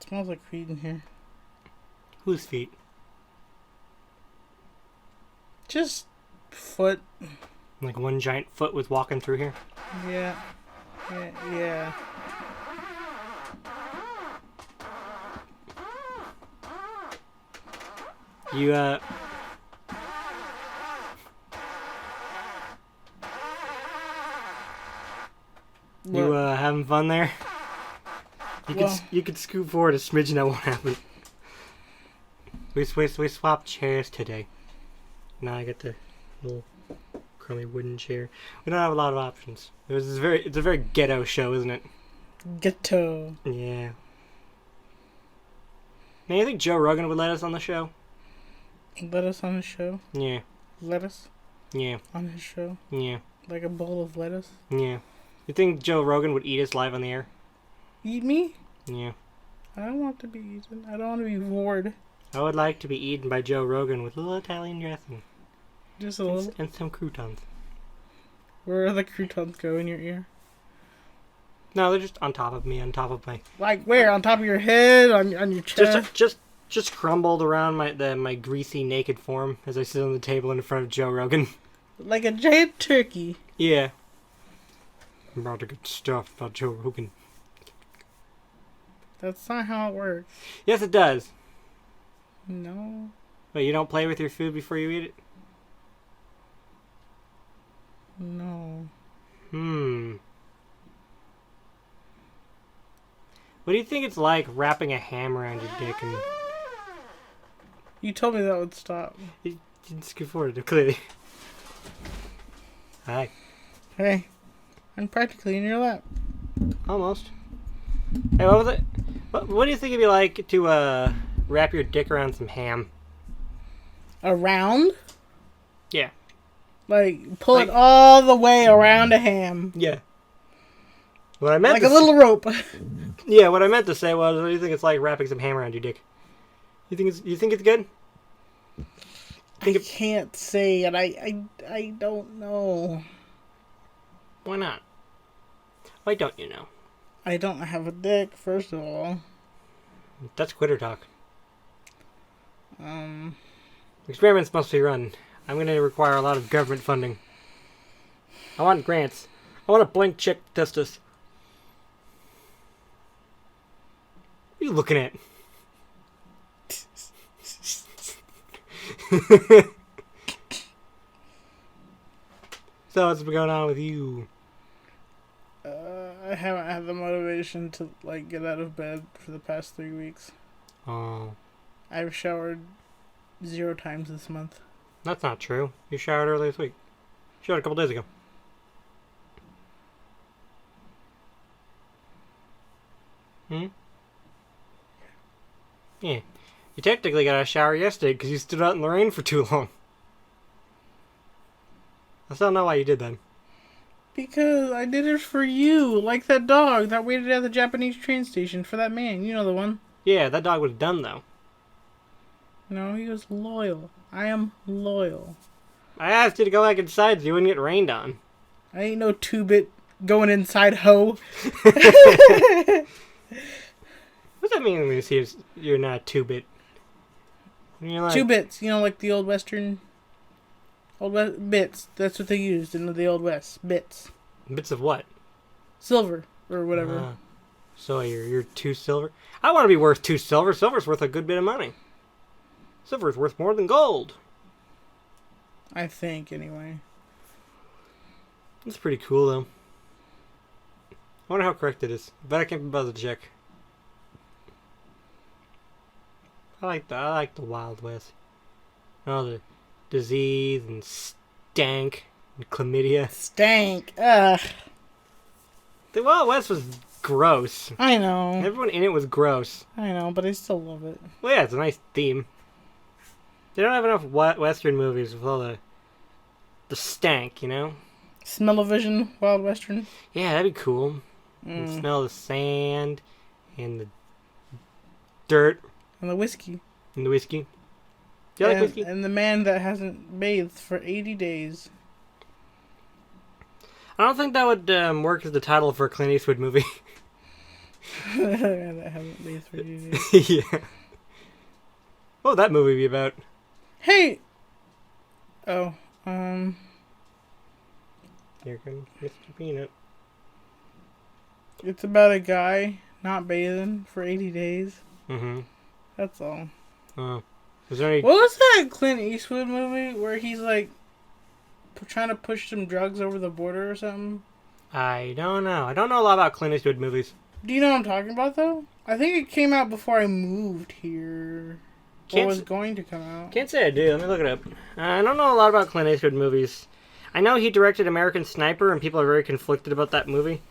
smells like feet in here. Whose feet? Just foot. Like one giant foot was walking through here? Yeah. Yeah. You, having fun there? You could scoot forward a smidge and that won't happen. We swapped chairs today. Now I get the little crummy wooden chair. We don't have a lot of options. It's a very ghetto show, isn't it? Ghetto. Yeah. Man, you think Joe Rogan would let us on the show? Let us on his show? Yeah. Lettuce? Yeah. On his show? Yeah. Like a bowl of lettuce? Yeah. You think Joe Rogan would eat us live on the air? Eat me? Yeah. I don't want to be eaten. I don't want to be bored. I would like to be eaten by Joe Rogan with a little Italian dressing. Just a little? And some croutons. Where are the croutons go in your ear? No, they're just on top of me, on top of my... Like where? On top of your head? On your chest? Just crumbled around my greasy, naked form as I sit on the table in front of Joe Rogan. Like a giant turkey. Yeah. I'm about to get stuff about Joe Rogan. That's not how it works. Yes, it does. No. Wait, you don't play with your food before you eat it? No. What do you think it's like wrapping a ham around your dick and... You told me that would stop. You didn't scoot forward, clearly. Hi. Hey. I'm practically in your lap. Almost. Hey, what was it? What do you think it'd be like to wrap your dick around some ham? Around? Yeah. Like, pull it all the way around a ham. Yeah. What I meant like a little rope. Yeah, what I meant to say was, what do you think it's like wrapping some ham around your dick? You think it's good? I can't say it. I don't know. Why not? Why don't you know? I don't have a dick, first of all. That's quitter talk. Experiments must be run. I'm going to require a lot of government funding. I want grants. I want a blank check to test us. What are you looking at? So what's been going on with you? I haven't had the motivation to get out of bed for the past 3 weeks. Oh. I've showered 0 times this month. That's not true. You showered earlier this week. You showered a couple days ago. Yeah. You technically got a shower yesterday because you stood out in the rain for too long. I still don't know why you did that. Because I did it for you, like that dog that waited at the Japanese train station for that man. You know the one. Yeah, that dog was done, though. No, he was loyal. I am loyal. I asked you to go back inside so you wouldn't get rained on. I ain't no 2-bit going inside hoe. What's that mean when you see you're not 2-bit? Like... 2 bits, like the old Western... bits. That's what they used in the Old West. Bits. Bits of what? Silver. Or whatever. So you're 2 silver? I want to be worth 2 silver. Silver's worth a good bit of money. Silver's worth more than gold. I think, anyway. That's pretty cool, though. I wonder how correct it is. Bet I can't be bothered to check. I like the Wild West. Oh, the disease and stank and chlamydia. Stank. Ugh. The Wild West was gross. I know. Everyone in it was gross. I know, but I still love it. Well, yeah, it's a nice theme. They don't have enough Western movies with all the stank, Smell-o-vision, Wild Western. Yeah, that'd be cool. You smell the sand and the dirt. And the whiskey. And the whiskey. Do you like whiskey? And the man that hasn't bathed for 80 days. I don't think that would work as the title for a Clint Eastwood movie. I haven't bathed for 80 days. Yeah. What would that movie be about? Hey! Oh, Here comes Mr. Peanut. it's about a guy not bathing for 80 days. Mm-hmm. That's all. Is there any... What was that Clint Eastwood movie where he's like trying to push some drugs over the border or something? I don't know. I don't know a lot about Clint Eastwood movies. Do you know what I'm talking about though? I think it came out before I moved here. Or was going to come out. Can't say I do. Let me look it up. I don't know a lot about Clint Eastwood movies. I know he directed American Sniper, and people are very conflicted about that movie.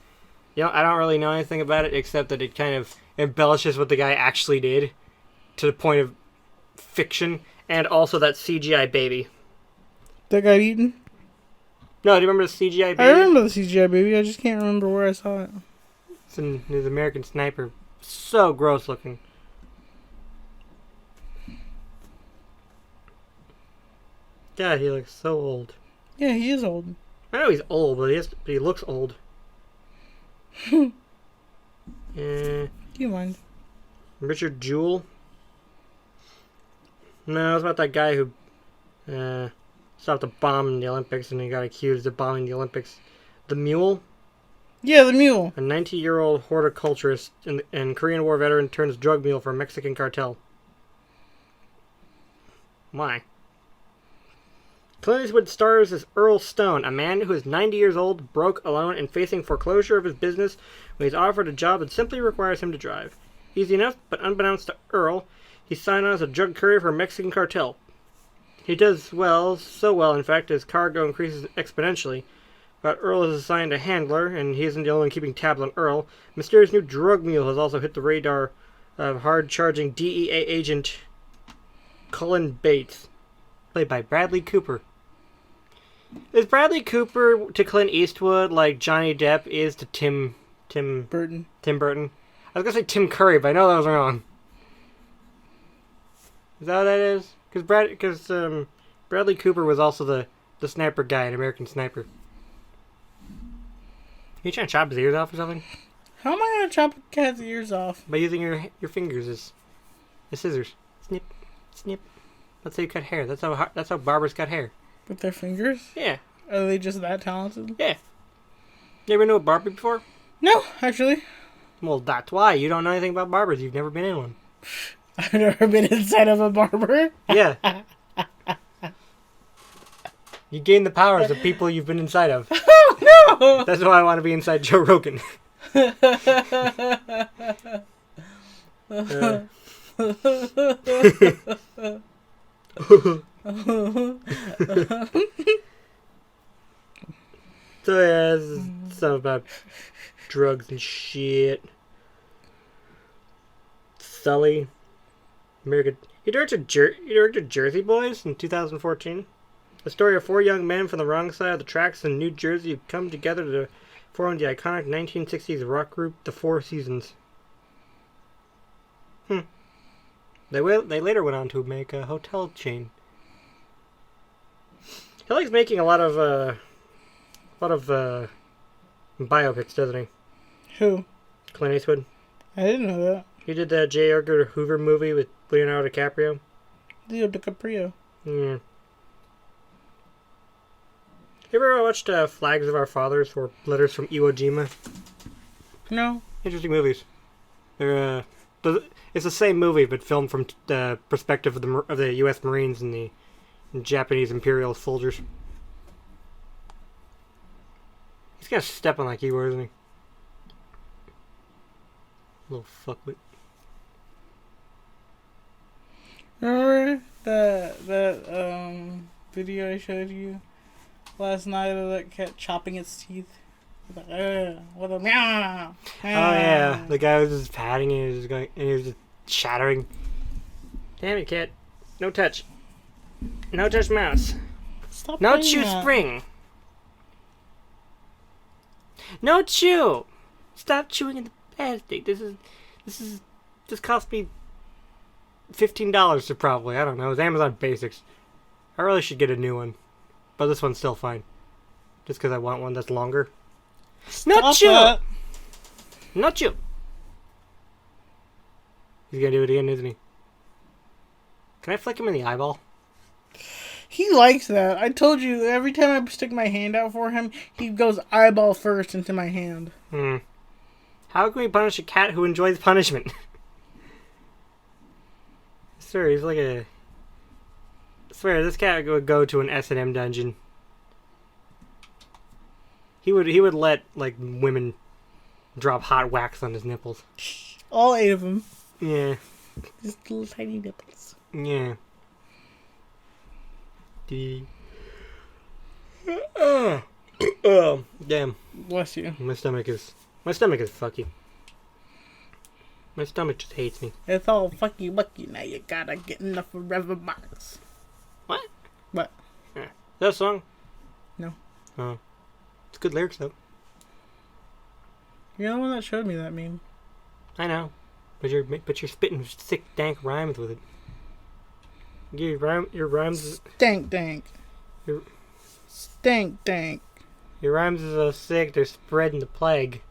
You know, I don't really know anything about it except that it kind of embellishes what the guy actually did to the point of fiction, and also that CGI baby. That got eaten? No, do you remember the CGI baby? I remember the CGI baby. I just can't remember where I saw it. It's in his American Sniper. So gross looking. God, he looks so old. Yeah, he is old. I know he's old, but he looks old. Do you mind? Richard Jewell. No, it's about that guy who stopped a bomb in the Olympics and he got accused of bombing the Olympics. The Mule. Yeah, the mule. A 90-year-old horticulturist and Korean War veteran turns drug mule for a Mexican cartel. Why? Clint Eastwood stars as Earl Stone, a man who is 90 years old, broke, alone, and facing foreclosure of his business when he's offered a job that simply requires him to drive. Easy enough, but unbeknownst to Earl, he's signed on as a drug courier for a Mexican cartel. He does well, so well in fact, his cargo increases exponentially. But Earl is assigned a handler, and he isn't the only one keeping tabs on Earl. A mysterious new drug mule has also hit the radar of hard-charging DEA agent Cullen Bates, played by Bradley Cooper. Is Bradley Cooper to Clint Eastwood like Johnny Depp is to Tim Burton. Tim Burton? I was gonna say Tim Curry, but I know that was wrong. Is that what that is? Because Bradley Cooper was also the sniper guy in American Sniper. You trying to chop his ears off or something? How am I gonna chop a cat's ears off? By using your fingers as scissors. Snip, snip. That's how you cut hair. That's how barbers cut hair. With their fingers? Yeah. Are they just that talented? Yeah. You ever know a barber before? No, actually. Well, that's why. You don't know anything about barbers. You've never been in one. I've never been inside of a barber. Yeah. You gain the powers of people you've been inside of. Oh, no! That's why I want to be inside Joe Rogan. So yeah, this is something about drugs and shit. Sully, American. He directed Jersey Boys in 2014. The story of four young men from the wrong side of the tracks in New Jersey who come together to form the iconic 1960s rock group The Four Seasons. They later went on to make a hotel chain. He likes making a lot of biopics, doesn't he? Who? Clint Eastwood. I didn't know that. He did that J. Edgar Hoover movie with Leonardo DiCaprio. Leo DiCaprio. Yeah. You ever watched Flags of Our Fathers or Letters from Iwo Jima? No. Interesting movies. They're it's the same movie but filmed from the perspective of the U.S. Marines and the Japanese Imperial soldiers. He's got stepping like Eeyore, isn't he? Little fuckwit. Remember that video I showed you last night of that cat chopping its teeth? Like, what a meow. Oh yeah, the guy was just patting it, and he was just shattering. Damn it, cat! No touch. No touch, mouse. Stop No doing chew, that. spring. No chew. Stop chewing in the plastic. This cost me $15 to probably. I don't know. It's Amazon Basics. I really should get a new one, but this one's still fine. Just because I want one that's longer. No Stop chew. that. No chew. He's gonna do it again, isn't he? Can I flick him in the eyeball? He likes that. I told you, every time I stick my hand out for him, he goes eyeball first into my hand. How can we punish a cat who enjoys punishment? Sir, he's like a... I swear, this cat would go to an S&M dungeon. He would let, like, women drop hot wax on his nipples. All 8 of them. Yeah. Just little tiny nipples. Yeah. Oh, damn. Bless you. My stomach is fucky. My stomach just hates me. It's all fucky wucky. Now you gotta get in the forever box. What? What? Yeah. Is that a song? No. Oh. It's good lyrics, though. You're the one that showed me that meme. I know. But you're spitting sick, dank rhymes with it. Your rhymes... Stank dank. Stank dank. Your rhymes are so sick, they're spreading the plague.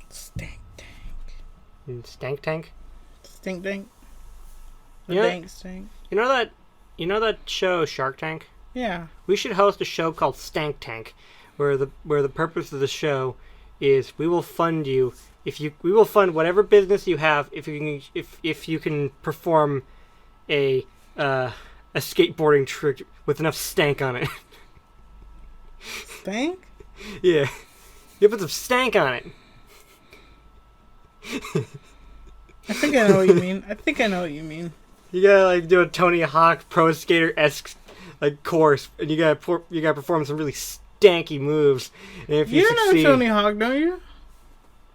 Stank dank. Stank tank? Stink dank. The Yeah. dank stink. You know that show Shark Tank? Yeah. We should host a show called Stank Tank, where the purpose of the show is we will fund you we will fund whatever business you have if you can perform a skateboarding trick with enough stank on it. Stank? Yeah. You put some stank on it. I think I know what you mean. You gotta like do a Tony Hawk Pro Skater-esque like course, and you gotta perform some really stanky moves. And if you succeed, know Tony Hawk, don't you?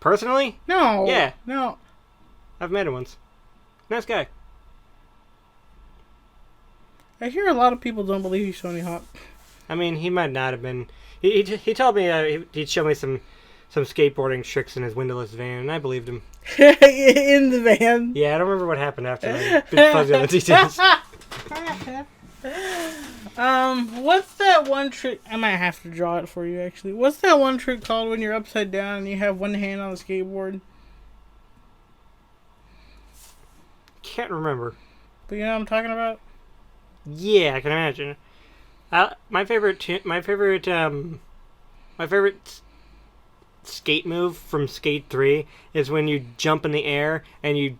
Personally? No. Yeah. No. I've met him once. Nice guy. I hear a lot of people don't believe he's Tony Hawk. I mean, he might not have been. He told me he'd show me some skateboarding tricks in his windowless van, and I believed him. In the van? Yeah, I don't remember what happened after. I've been fuzzy on the details. What's that one trick? I might have to draw it for you, actually. What's that one trick called when you're upside down and you have one hand on the skateboard? Can't remember. But you know what I'm talking about? Yeah, I can imagine. My favorite skate move from Skate 3 is when you jump in the air and you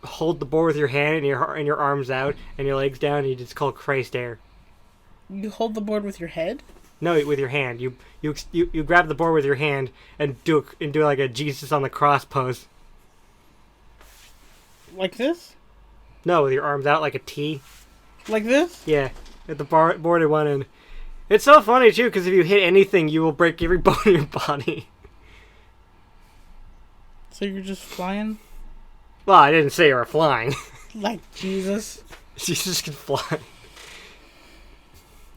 hold the board with your hand and your arms out and your legs down, and you just call Christ air. You hold the board with your head? No, with your hand. You grab the board with your hand and do like a Jesus on the cross pose. Like this? No, with your arms out like a T. Like this? Yeah, at the board at one end. It's so funny too, because if you hit anything, you will break every bone in your body. So you're just flying? Well, I didn't say you were flying. Like Jesus? Jesus can fly.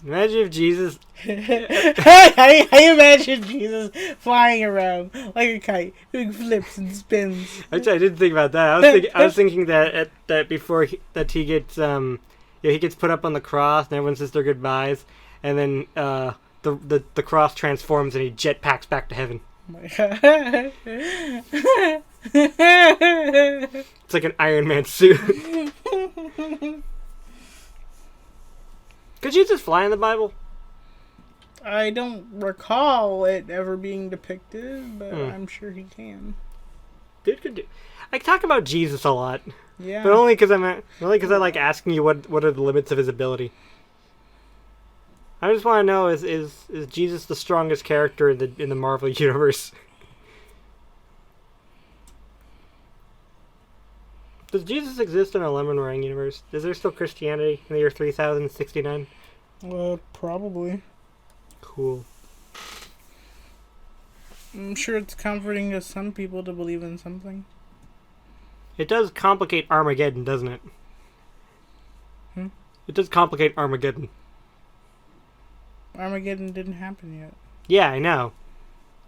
Imagine if Jesus... I imagine Jesus flying around like a kite, doing flips and spins. Actually, I didn't think about that. I was thinking that before he gets put up on the cross and everyone says their goodbyes, and then the cross transforms and he jetpacks back to heaven. Oh my God. It's like an Iron Man suit. Could Jesus fly in the Bible? I don't recall it ever being depicted, but I'm sure he can. Dude could do. I talk about Jesus a lot. Yeah. But only because I like asking you what are the limits of his ability. I just want to know is Jesus the strongest character in the Marvel universe? Does Jesus exist in a lemon meringue universe? Is there still Christianity in the year 3069? Probably. Cool. I'm sure it's comforting to some people to believe in something. It does complicate Armageddon, doesn't it? It does complicate Armageddon. Armageddon didn't happen yet. Yeah, I know.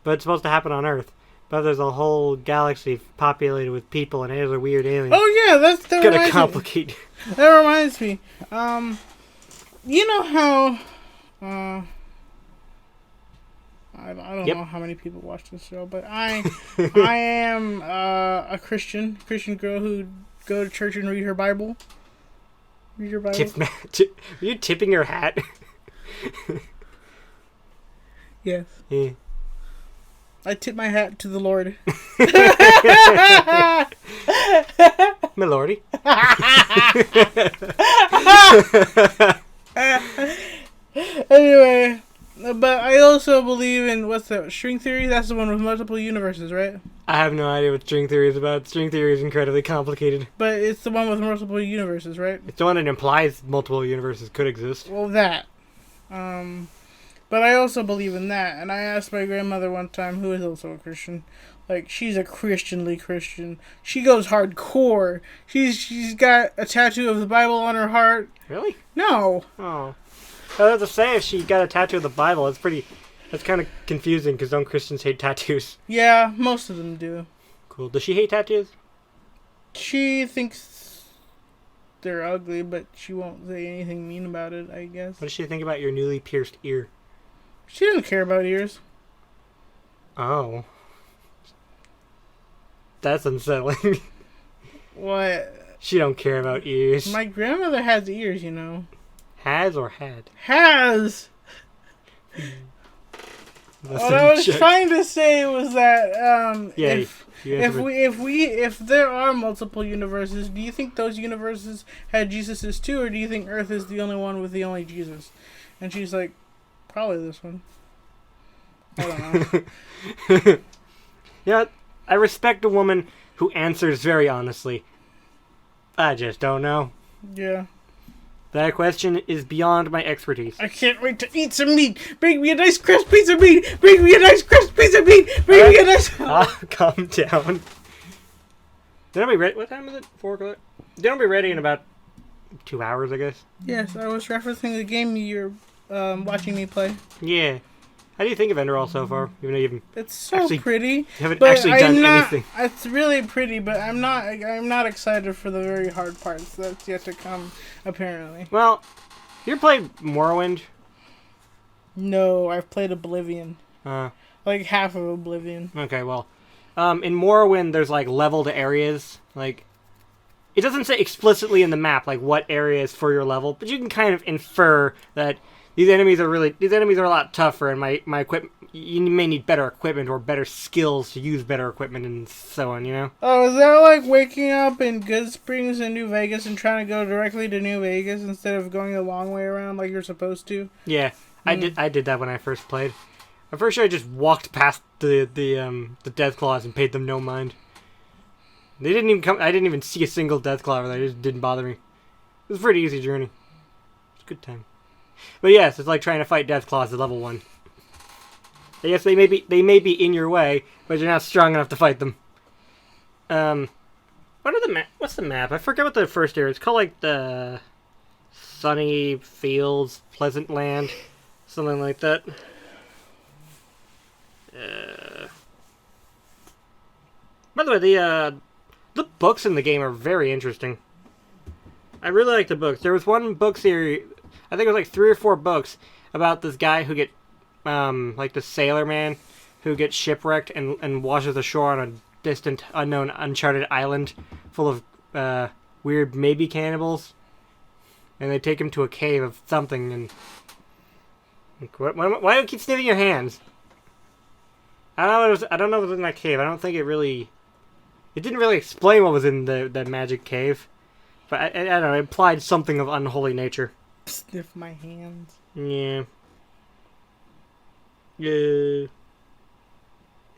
But it's supposed to happen on Earth. But there's a whole galaxy populated with people and there's a weird alien. Oh yeah, that's gonna complicate. That reminds me. You know how I don't know how many people watch this show, but I am a Christian girl who go to church and read her Bible. Read your Bible. Are you tipping your hat? Yes. Yeah. I tip my hat to the Lord. My lordy. Anyway, but I also believe in, what's that, string theory? That's the one with multiple universes, right? I have no idea what string theory is about. String theory is incredibly complicated. But it's the one with multiple universes, right? It's the one that implies multiple universes could exist. Well, that. But I also believe in that. And I asked my grandmother one time, who is also a Christian, like, she's a Christianly Christian. She goes hardcore. She's got a tattoo of the Bible on her heart. Really? No. Oh. I was to say, if she got a tattoo of the Bible, that's kind of confusing, because don't Christians hate tattoos? Yeah, most of them do. Cool. Does she hate tattoos? She thinks they're ugly, but she won't say anything mean about it, I guess. What does she think about your newly pierced ear? She doesn't care about ears. Oh. That's unsettling. What? She don't care about ears. My grandmother has ears, you know. Has or had? Has! What I was trying to say was that yeah, if there are multiple universes, do you think those universes had Jesuses too, or do you think Earth is the only one with the only Jesus? And she's like, probably this one. I don't know. Yeah, I respect a woman who answers very honestly. I just don't know. Yeah. That question is beyond my expertise. I can't wait to eat some meat. Bring me a nice crisp piece of meat. Bring me a nice crisp piece of meat. Bring me a nice... Calm down. Then I'll be ready. What time is it? 4 o'clock? Then I'll be ready in about 2 hours, I guess. Yes, I was referencing the game you're watching me play. Yeah. How do you think of Enderall so far? Even though you haven't It's so pretty. You haven't actually done anything. It's really pretty, but I'm not excited for the very hard parts that's yet to come, apparently. Well, you ever played Morrowind? No, I've played Oblivion. Like half of Oblivion. Okay, well, in Morrowind there's like leveled areas. Like, it doesn't say explicitly in the map like what area is for your level, but you can kind of infer that these enemies are a lot tougher, and my equipment, you may need better equipment or better skills to use better equipment and so on, you know? Oh, is that like waking up in Good Springs in New Vegas and trying to go directly to New Vegas instead of going the long way around like you're supposed to? Yeah, I did that when I first played. I'm pretty sure I just walked past the Deathclaws and paid them no mind. They didn't even come. I didn't even see a single Deathclaw over there. They just didn't bother me. It was a pretty easy journey. It was a good time. But yes, it's like trying to fight Deathclaws at level 1. Yes, they may be in your way, but you're not strong enough to fight them. What's the map? I forget what the first area is. It's called like the Sunny Fields, Pleasant Land, something like that. By the way, the books in the game are very interesting. I really like the books. There was one book series, I think it was like 3 or 4 books, about this guy who like the sailor man who gets shipwrecked and washes ashore on a distant, unknown, uncharted island full of weird maybe cannibals. And they take him to a cave of something, and... Why do you keep sniffing your hands? I don't know what was in that cave. I don't think it didn't really explain what was in the magic cave. But I don't know, it implied something of unholy nature. Sniff my hands. Yeah.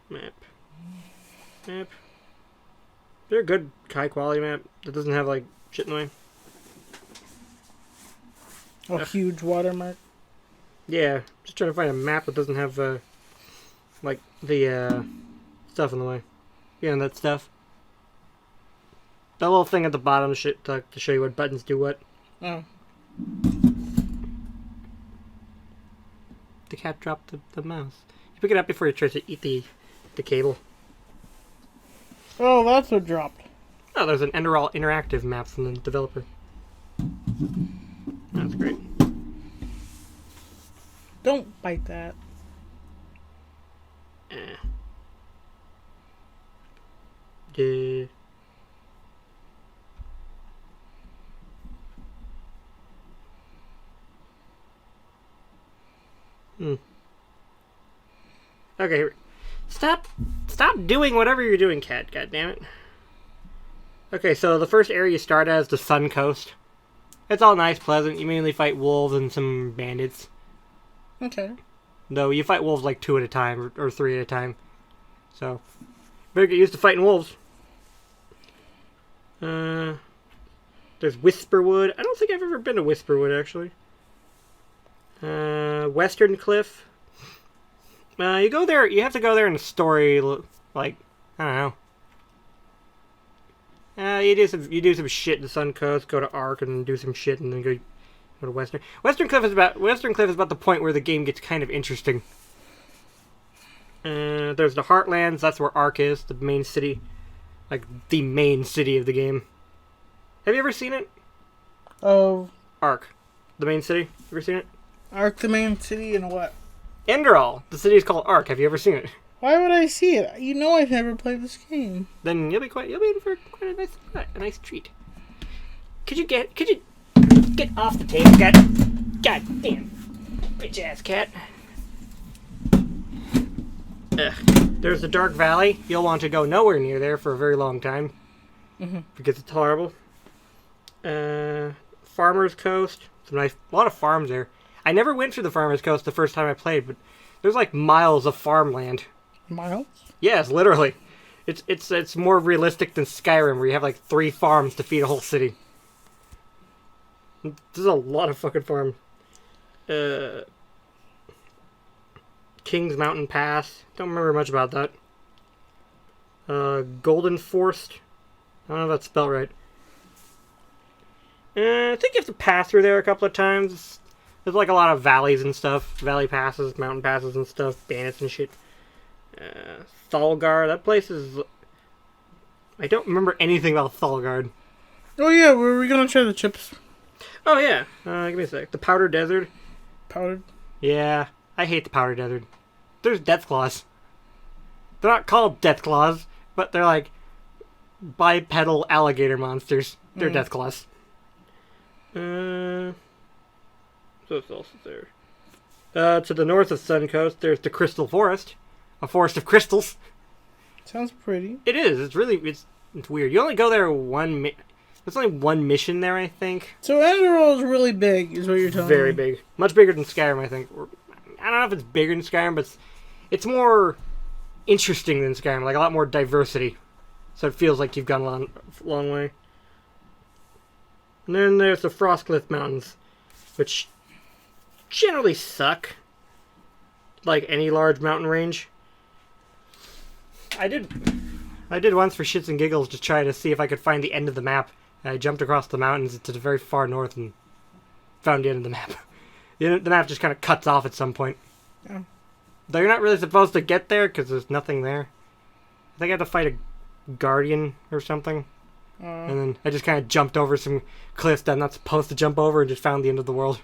Map. Is there a good high quality map that doesn't have like shit in the way? A huge watermark. Yeah, just trying to find a map that doesn't have like the stuff in the way. Yeah, that stuff. That little thing at the bottom to show you what buttons do what. Oh. The cat dropped the mouse. You pick it up before it tries to eat the cable. Oh, that's what dropped. Oh, there's an Enderall interactive map from the developer. That's great. Don't bite that. Okay. Stop doing whatever you're doing, cat. God damn it. Okay, so the first area you start at is the Sun Coast. It's all nice, pleasant. You mainly fight wolves and some bandits. Okay. Though you fight wolves like 2 at a time or 3 at a time. So, better get used to fighting wolves. There's Whisperwood. I don't think I've ever been to Whisperwood, actually. Western Cliff. You go there. You have to go there in a story, like, I don't know. You do some shit in the Sun Coast, go to Ark and do some shit, and then go to Western. Western Cliff is about the point where the game gets kind of interesting. There's the Heartlands. That's where Ark is, the main city, like the main city of the game. Have you ever seen it? Oh, Ark, the main city. Ever seen it? Ark, the main city, and what? Enderal. The city is called Ark. Have you ever seen it? Why would I see it? You know I've never played this game. Then you'll be in for quite a nice treat. Could you get off the table, cat? God damn, bitch ass cat. Ugh. There's the Dark Valley. You'll want to go nowhere near there for a very long time. Because it's horrible. Farmer's Coast. A lot of farms there. I never went through the Farmer's Coast the first time I played, but there's like miles of farmland. Miles? Yes, literally. It's more realistic than Skyrim, where you have like 3 farms to feed a whole city. There's a lot of fucking farms. Kings Mountain Pass. Don't remember much about that. Golden Forest. I don't know if that's spelled right. I think you have to pass through there a couple of times. There's like a lot of valleys and stuff. Valley passes, mountain passes and stuff. Bandits and shit. Thalgar. That place is... I don't remember anything about Thalgard. Oh yeah, were we gonna try the chips? Oh yeah. Give me a sec. The Powder Desert. Powdered? Yeah. I hate the Powder Desert. There's Death Claws. They're not called Death Claws, but they're like bipedal alligator monsters. They're Death Claws. So what else is there? To the north of Sun Coast, there's the Crystal Forest. A forest of crystals. Sounds pretty. It is. It's weird. You only go there there's only one mission there, I think. So Enderal is really big, is what you're telling me. Very big. Much bigger than Skyrim, I think. I don't know if it's bigger than Skyrim, but it's more interesting than Skyrim. Like, a lot more diversity. So it feels like you've gone a long way. And then there's the Frostcliff Mountains, which generally suck. Like any large mountain range. I did once for shits and giggles to try to see if I could find the end of the map. And I jumped across the mountains to the very far north and found the end of the map. The map just kind of cuts off at some point. Yeah. Though you're not really supposed to get there because there's nothing there. I think I had to fight a guardian or something. And then I just kind of jumped over some cliffs that I'm not supposed to jump over and just found the end of the world.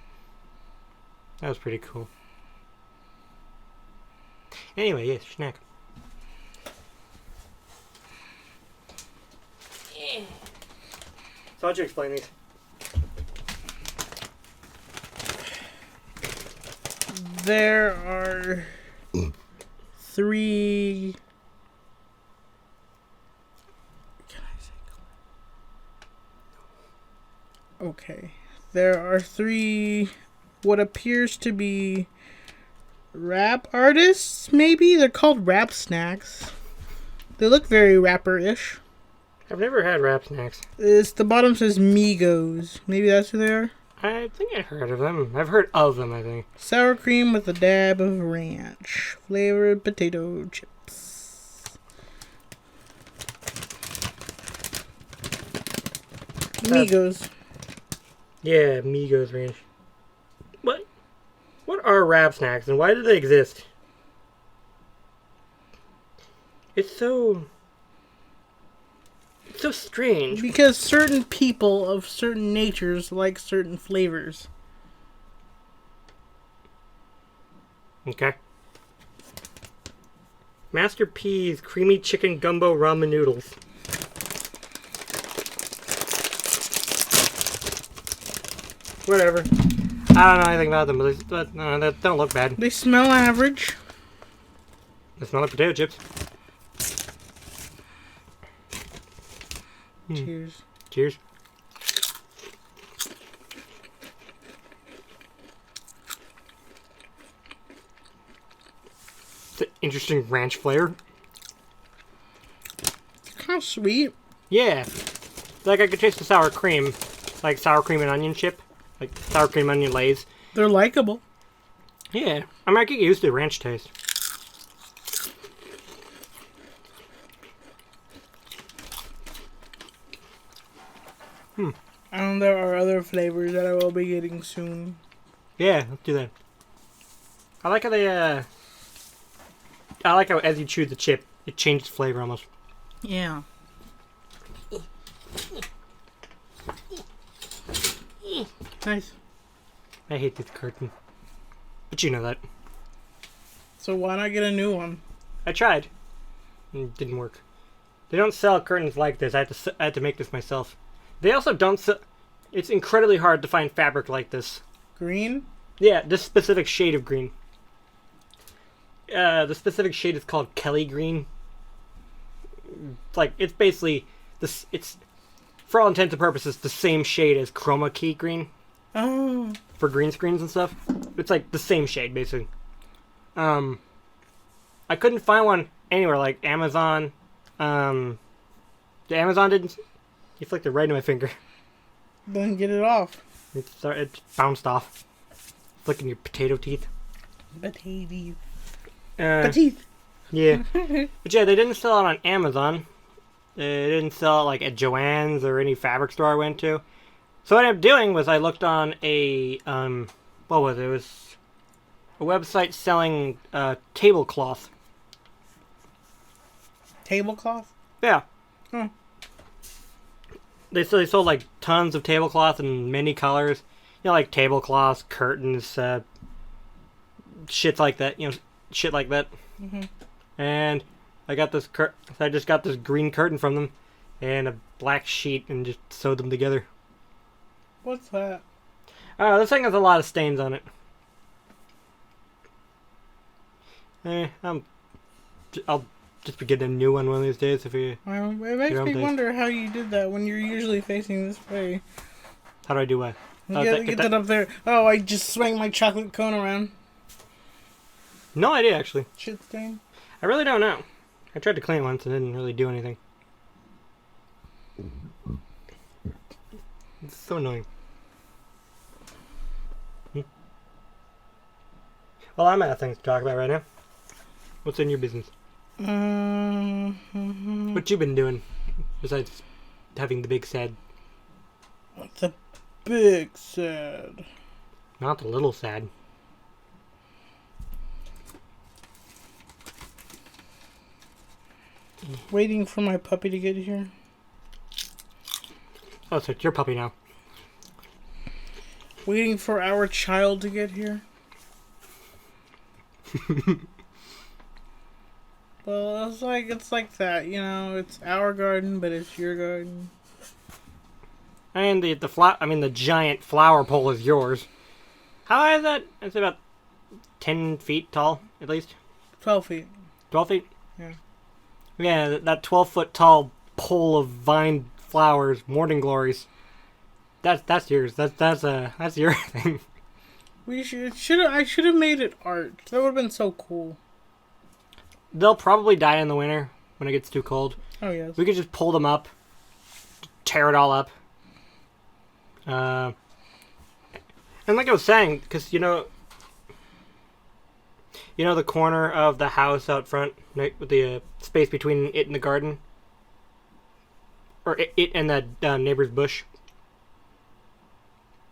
That was pretty cool. Anyway, yes, snack. So how'd you explain these? There are 3... Can I say... Okay. There are 3 what appears to be rap artists, maybe? They're called rap snacks. They look very rapper-ish. I've never had rap snacks. The bottom says Migos. Maybe that's who they are? I think I've heard of them. I've heard of them, I think. Sour cream with a dab of ranch. Flavored potato chips. Migos. Yeah, Migos ranch. What are rap snacks and why do they exist? It's so strange. Because certain people of certain natures like certain flavors. Okay. Master P's creamy chicken gumbo ramen noodles. Whatever. I don't know anything about them, but they don't look bad. They smell average. smell like potato chips. Cheers. Cheers. It's an interesting ranch flavor. Kind of sweet. Yeah. Like I could taste the sour cream. Like sour cream and onion chip. Like sour cream and onion Lays. They're likable. Yeah. I mean, I could get used to the ranch taste. And there are other flavors that I will be getting soon. Yeah, let's do that. I like how they, I like how as you chew the chip, it changes flavor almost. Yeah. Nice. I hate this curtain. But you know that. So why not get a new one? I tried. It didn't work. They don't sell curtains like this. I had to make this myself. They also don't sell... It's incredibly hard to find fabric like this. Green? Yeah, this specific shade of green. The specific shade is called Kelly green. Like, it's basically... It's, for all intents and purposes, the same shade as chroma key green. Oh. For green screens and stuff. It's like the same shade, basically. I couldn't find one anywhere, like Amazon. The Amazon didn't... You flicked it right into my finger. Then get it off. It bounced off. Flicking your potato teeth. Potato. Teeth. Yeah. But yeah, they didn't sell it on Amazon. They didn't sell it like at Joann's or any fabric store I went to. So what I ended up doing was I looked on a what was it? It was a website selling tablecloth. Tablecloth? Yeah. Hmm. They sold like tons of tablecloth in many colors. You know, like tablecloths, curtains, shit like that. You know, shit like that. Mm-hmm. And I got this I just got this green curtain from them, and a black sheet, and just sewed them together. What's that? This thing has a lot of stains on it. I'll just be getting a new one of these days if you. It makes me wonder how you did that when you're usually facing this way. How do I do what? Get that up there. Oh, I just swang my chocolate cone around. No idea, actually. Shit stain. I really don't know. I tried to clean it once and it didn't really do anything. It's so annoying. Well, I'm out of things to talk about right now. What's in your business? What you been doing besides having the big sad? The big sad. Not the little sad. Waiting for my puppy to get here. Oh, so it's your puppy now. Waiting for our child to get here. Well, it's like that, you know. It's our garden, but it's your garden. And the giant flower pole is yours. How high is that? It's about 10 feet tall, at least. 12 feet. 12 feet? Yeah. Yeah, that 12-foot tall pole of vine flowers, morning glories. That's yours. That's your thing. I should have made it art. That would have been so cool. They'll probably die in the winter when it gets too cold. Oh yes. We could just pull them up, tear it all up. And like I was saying, because you know the corner of the house out front, right, with the space between it and the garden, or it and the neighbor's bush.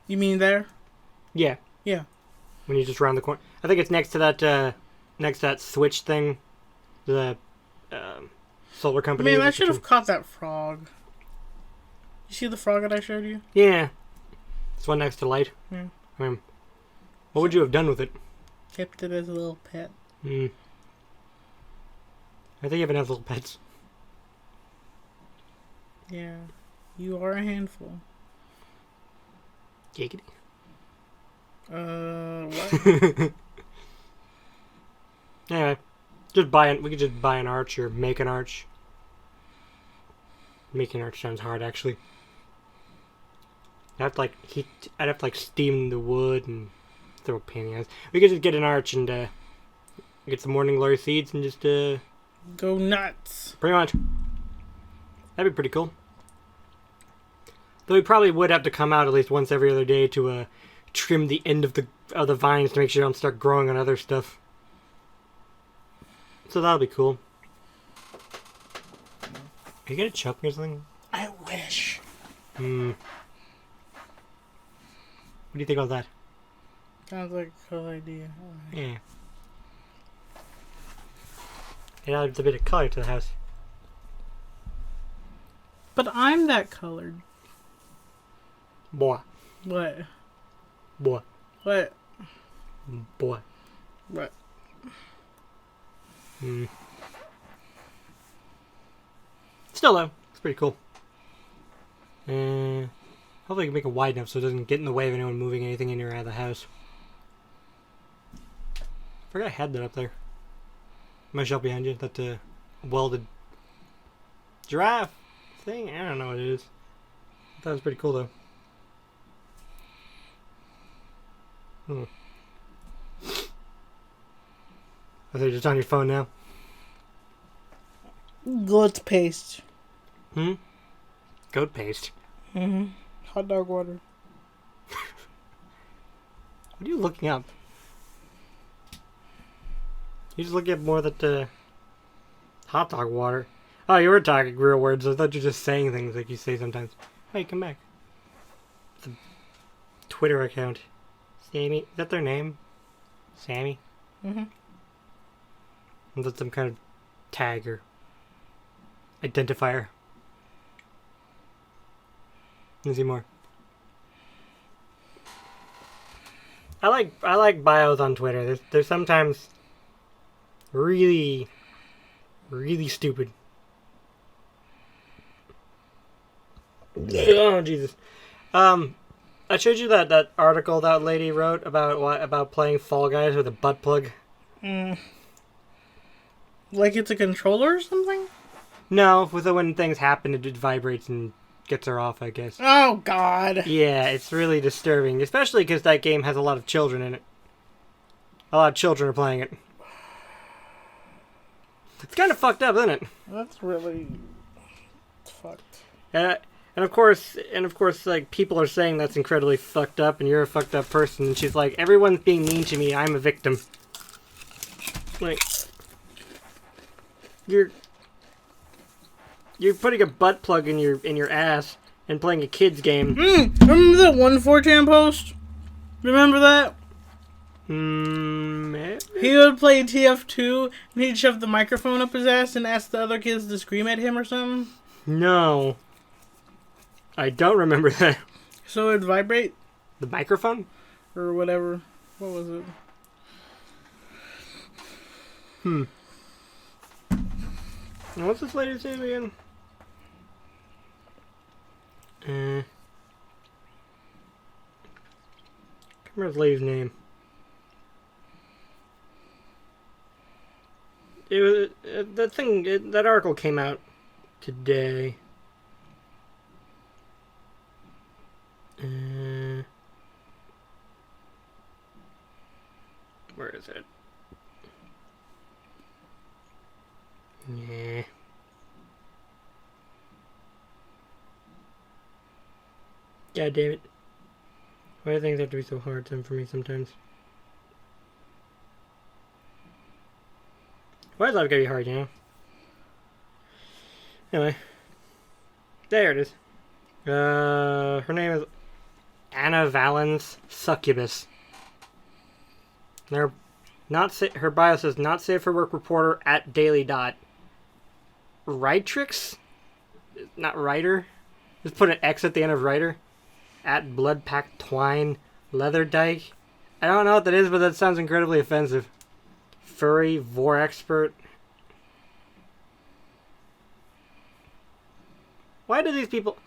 You mean there? Yeah. Yeah. When you just round the corner, I think it's next to that switch thing, the solar company. Man, I should have caught that frog. You see the frog that I showed you? Yeah. It's one next to light. Yeah. I mean, what would you have done with it? Kept it as a little pet. I think even have little pets. Yeah. You are a handful. Giggity. What? Anyway, We could just buy an arch or make an arch. Making an arch sounds hard, actually. I'd have to steam the wood and throw a pain in the ass. We could just get an arch and get some morning glory seeds and just go nuts. Pretty much. That'd be pretty cool. Though we probably would have to come out at least once every other day to trim the end of the vines to make sure they don't start growing on other stuff. So that'll be cool. Are you gonna choke me or something? I wish. What do you think about that? Sounds like a cool idea. Yeah. It adds a bit of color to the house. But I'm that colored. Boy. What? Boy. What? Boy. What? Still though, it's pretty cool. Hopefully I can make it wide enough so it doesn't get in the way of anyone moving anything in or out of the house. I forgot I had that up there. My shelf behind you, that welded giraffe thing. I don't know what it is. I thought it was pretty cool though. I think you're just on your phone now. Goat paste. Goat paste? Hot dog water. What are you looking up? You just looking up more that hot dog water. Oh, you were talking real words. I thought you were just saying things like you say sometimes. Hey, come back. It's a Twitter account. Sammy. Is that their name? Sammy? Is that some kind of tag or identifier? Let's see more. I like bios on Twitter. They're sometimes really stupid. Oh Jesus. I showed you that article that lady wrote about playing Fall Guys with a butt plug. Like it's a controller or something? No, when things happen, it vibrates and gets her off, I guess. Oh, God. Yeah, it's really disturbing, especially because that game has a lot of children in it. A lot of children are playing it. It's kind of fucked up, isn't it? That's really fucked. And of course, like, people are saying that's incredibly fucked up, and you're a fucked up person. And she's like, everyone's being mean to me. I'm a victim. Like, you're putting a butt plug in your ass and playing a kid's game. Remember that one 4chan post? Remember that? Maybe? He would play TF2 and he'd shove the microphone up his ass and ask the other kids to scream at him or something. No. I don't remember that. So it'd vibrate? The microphone? Or whatever. What was it? What's this lady's name again? Can't remember this lady's name. It was that article came out today. Where is it? Yeah. God damn it. Why do things have to be so hard for me sometimes? Why is life gotta be hard, you know? Anyway. There it is. Her name is Anna Valens Succubus. Her bio says, not safe for work reporter at Daily Dot. Writrix? Not writer. Just put an X at the end of writer. At Bloodpack Twine Leatherdyke. I don't know what that is, but that sounds incredibly offensive. Furry vor expert. Why do these people...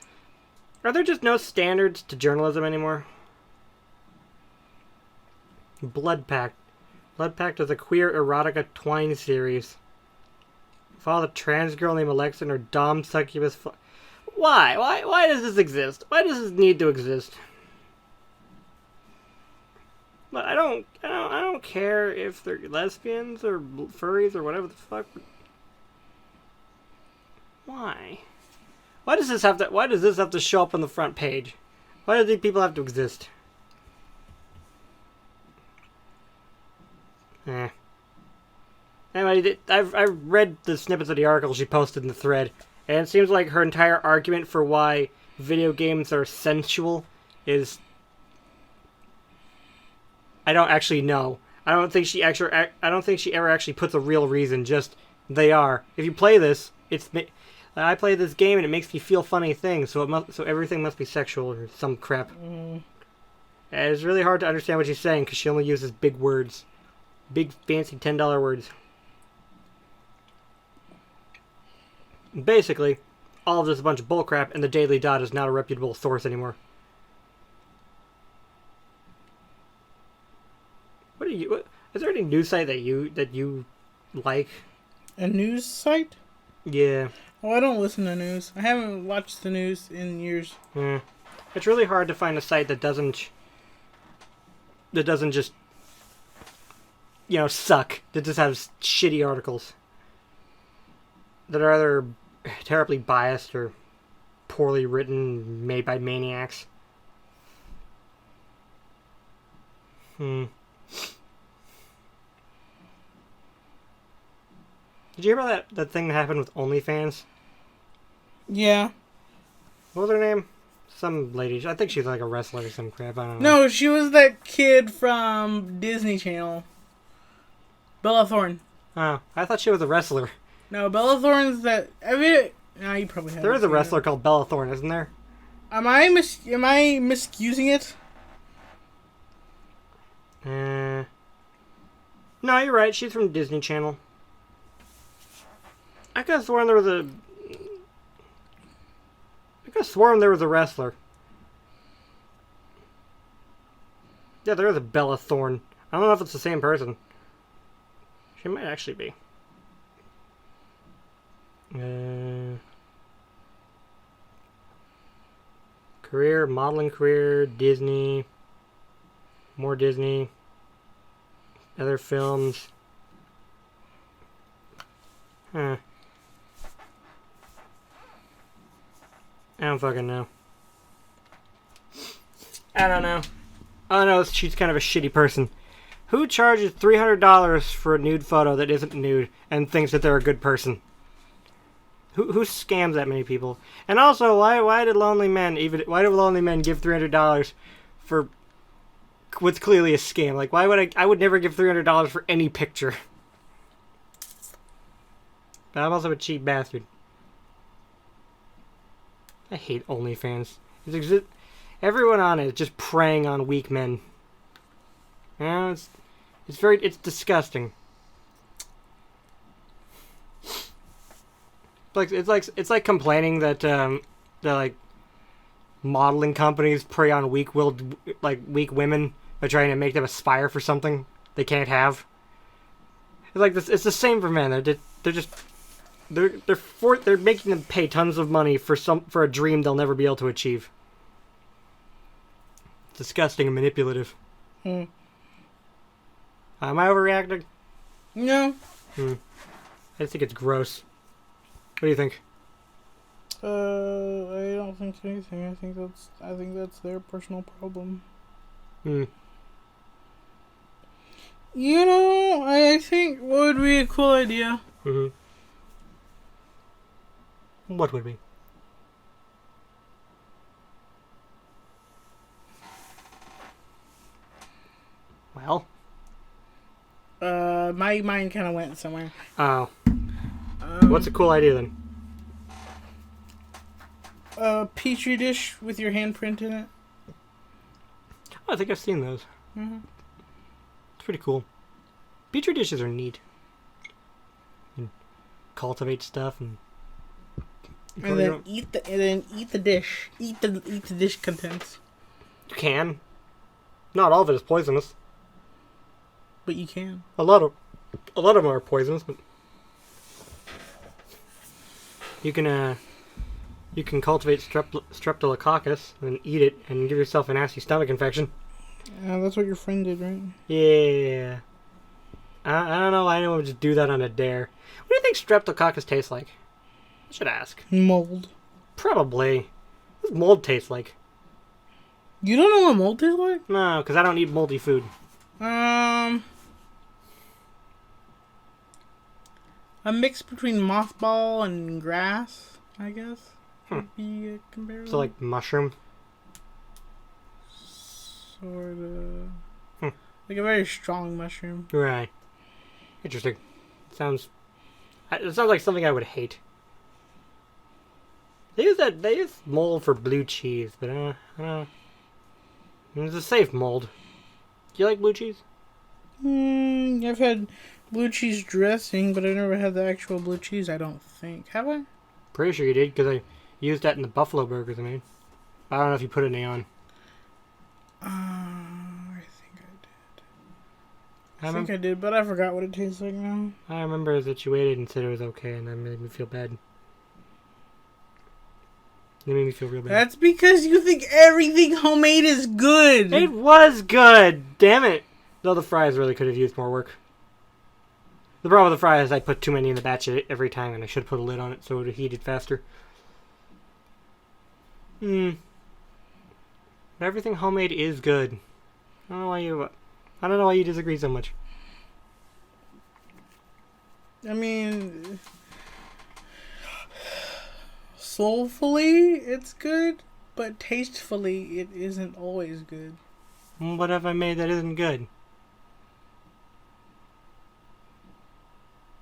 Are there just no standards to journalism anymore? Bloodpack. Blood Pact is a queer erotica twine series. Follow the trans girl named Alexa and her dom succubus. Why? Why does this exist? Why does this need to exist? But I don't care if they're lesbians or furries or whatever the fuck. Why? Why does this have to show up on the front page? Why do these people have to exist? Anyway, I've read the snippets of the article she posted in the thread, and it seems like her entire argument for why video games are sensual is... I don't actually know. I don't think she ever actually puts a real reason. Just they are. If you play this, I play this game and it makes me feel funny things. So everything must be sexual or some crap. And it's really hard to understand what she's saying because she only uses big words, big fancy $10 words. Basically, all of this is a bunch of bullcrap, and the Daily Dot is not a reputable source anymore. Is there any news site that you like? A news site? Yeah. Oh, I don't listen to news. I haven't watched the news in years. It's really hard to find a site that doesn't just, suck. That just has shitty articles that are either terribly biased or poorly written, made by maniacs. Did you hear about that thing that happened with OnlyFans? Yeah. What was her name? Some lady. I think she's like a wrestler or some crap. I don't know. No, she was that kid from Disney Channel. Bella Thorne. Oh, I thought she was a wrestler. No, Bella Thorne's that... No, you probably have. There is a wrestler called Bella Thorne, isn't there? Am I miscusing it? No, you're right. She's from Disney Channel. I could have sworn there was a wrestler. Yeah, there is a Bella Thorne. I don't know if it's the same person. She might actually be. Modeling career, Disney. More Disney. Other films. I don't fucking know. I don't know. I know she's kind of a shitty person. Who charges $300 for a nude photo that isn't nude and thinks that they're a good person? Who scams that many people? And also, why do lonely men give $300 for what's clearly a scam? Like, why would I would never give $300 for any picture. But I'm also a cheap bastard. I hate OnlyFans. Everyone on it is just preying on weak men. It's disgusting. It's like complaining that like modeling companies prey on weak women by trying to make them aspire for something they can't have. It's like this. It's the same for men. They're making them pay tons of money for a dream they'll never be able to achieve. It's disgusting and manipulative. Am I overreacting? No. I just think it's gross. What do you think? I don't think anything. I think that's their personal problem. I think what would be a cool idea? What would be? Well? My mind kind of went somewhere. Oh. What's a cool idea then? A petri dish with your handprint in it. Oh, I think I've seen those. It's pretty cool. Petri dishes are neat. You can cultivate stuff and then eat the dish. Eat the dish contents. You can. Not all of it is poisonous. But you can. A lot of them are poisonous, but you can cultivate streptococcus and eat it and give yourself a nasty stomach infection. That's what your friend did, right? Yeah. I don't know why anyone would just do that on a dare. What do you think streptococcus tastes like? I should ask. Mold. Probably. What does mold taste like? You don't know what mold tastes like? No, because I don't eat moldy food. A mix between mothball and grass, I guess. Would be a comparison. So like mushroom? Sort of. Like a very strong mushroom. Right. Interesting. It sounds like something I would hate. They use mold for blue cheese, but I don't know. It's a safe mold. Do you like blue cheese? I've had blue cheese dressing, but I've never had the actual blue cheese, I don't think. Have I? Pretty sure you did, because I used that in the buffalo burgers I made. I don't know if you put any on. I think I did, but I forgot what it tastes like now. I remember that you ate it and said it was okay, and that made me feel bad. It made me feel real bad. That's because you think everything homemade is good. It was good! Damn it! Though the fries really could have used more work. The problem with the fries is I put too many in the batch every time, and I should have put a lid on it so it would have heated faster. But everything homemade is good. I don't know why you disagree so much. I mean, soulfully it's good, but tastefully it isn't always good. What have I made that isn't good?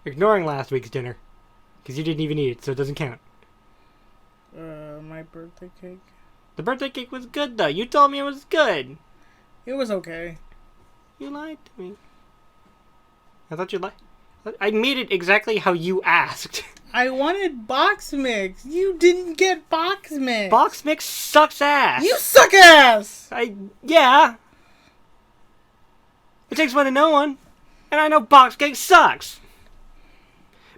Ignoring last week's dinner. Because you didn't even eat it, so it doesn't count. My birthday cake. The birthday cake was good, though. You told me it was good. It was okay. You lied to me. I thought you lied. I made it exactly how you asked. I wanted box mix. You didn't get box mix. Box mix sucks ass. You suck ass! Yeah. It takes one to know one. And I know box cake sucks.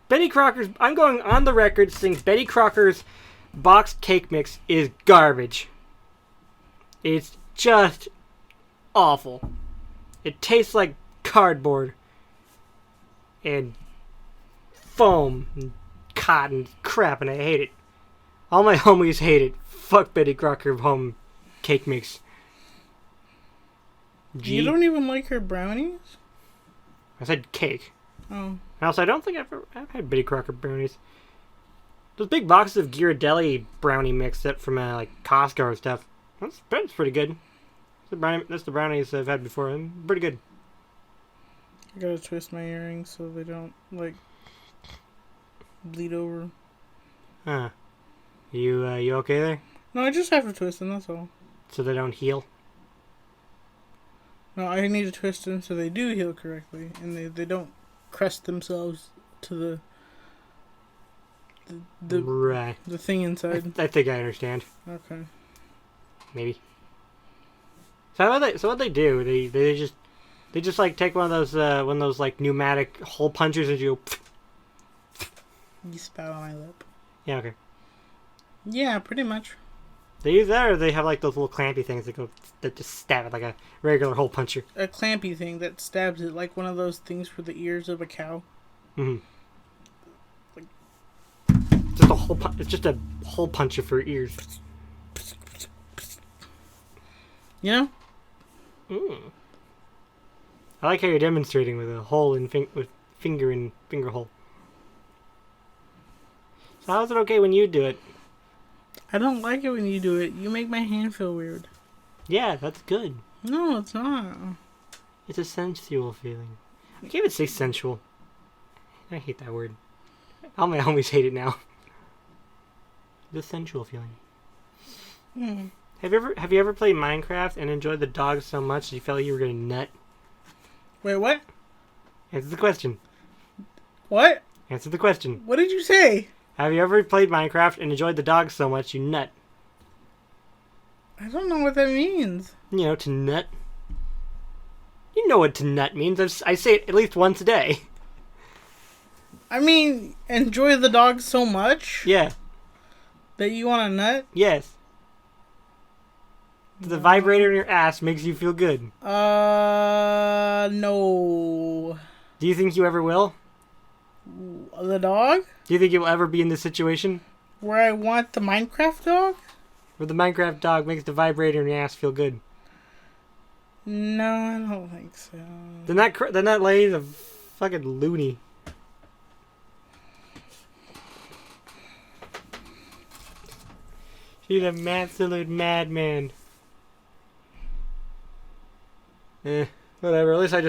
Betty Crocker's... I'm going on the record saying Betty Crocker's boxed cake mix is garbage. It's just awful. It tastes like cardboard and foam and cotton crap, and I hate it. All my homies hate it. Fuck Betty Crocker home cake mix. You don't even like her brownies? I said cake. Oh. Also, I don't think I've had Betty Crocker brownies. Those big boxes of Ghirardelli brownie mix that from like Costco or stuff. That's pretty good. That's the brownies I've had before. They're pretty good. I gotta twist my earrings so they don't like bleed over. Huh. You okay there? No, I just have to twist them, that's all. So they don't heal? No, I need to twist them so they do heal correctly, and they don't crest themselves to right. The thing inside. I think I understand. Okay. Maybe. So what they do? They just like take one of those like pneumatic hole punchers and you go. You spat on my lip. Yeah. Okay. Yeah, pretty much. They use that, or they have like those little clampy things that just stab it like a regular hole puncher. A clampy thing that stabs it, like one of those things for the ears of a cow. Mm-hmm. Like, it's just a hole puncher for ears. You know? I like how you're demonstrating with a hole in with finger and finger hole. So how is it okay when you do it? I don't like it when you do it. You make my hand feel weird. Yeah, that's good. No, it's not. It's a sensual feeling. I can't even say sensual. I hate that word. All my homies hate it now. The sensual feeling. Have you ever played Minecraft and enjoyed the dogs so much that you felt like you were gonna nut? Wait, what? Answer the question. What? Answer the question. What did you say? Have you ever played Minecraft and enjoyed the dogs so much you nut? I don't know what that means. You know, to nut. You know what to nut means. I say it at least once a day. I mean, enjoy the dog so much? Yeah. That you want a nut? Yes. The vibrator in your ass makes you feel good. No. Do you think you ever will? The dog? Do you think you'll ever be in this situation? Where I want the Minecraft dog? Where the Minecraft dog makes the vibrator in your ass feel good? No, I don't think so. Then that lady's a fucking loony. She's an absolute madman. Whatever. At least at